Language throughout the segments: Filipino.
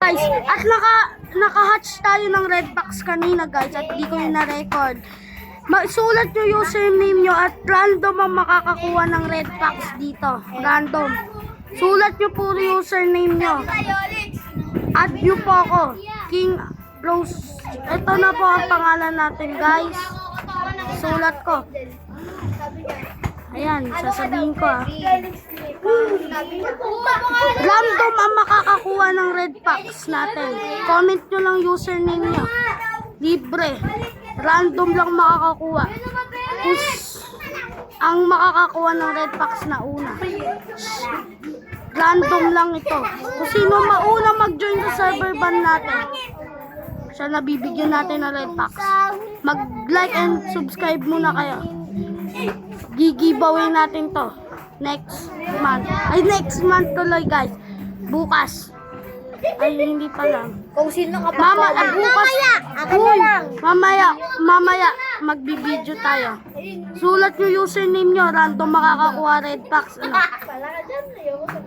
Guys, at naka-hatch tayo ng red packs kanina guys at di ko yun na-record. Sulat nyo username nyo at random ang makakakuha ng red packs dito. Random. Sulat nyo puro username nyo. Add nyo po ako. King Rose. Ito na po ang pangalan natin guys. Sulat ko. Ayan, sasabihin ko Random ang makakakuha ng red packs natin. Comment nyo lang username nyo. Libre. Random lang makakakuha. Ang makakakuha ng red packs na una. Random lang ito. Kung sino mauna mag-join sa server ban natin, siya nabibigyan natin ng red packs. Mag-like and subscribe muna kayo. Gigiveaway natin to next month. Ay, next month tuloy guys. Bukas. Ay, hindi pa lang. Kung sino ka Bukas. Mamaya, magbibideo tayo. Sulat nyo username nyo. Random makakakuha red packs.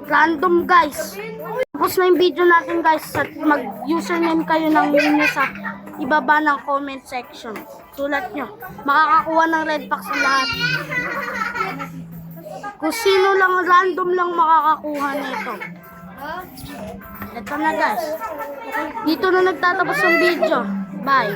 Random guys. Tapos na yung video natin guys. Mag-username kayo ng name sa ibaba ng comment section. Sulat nyo. Makakakuha ng red packs lahat. Kung sino lang, random lang makakakuha nito. Ito na guys. Dito na nagtatapos ang video. Bye.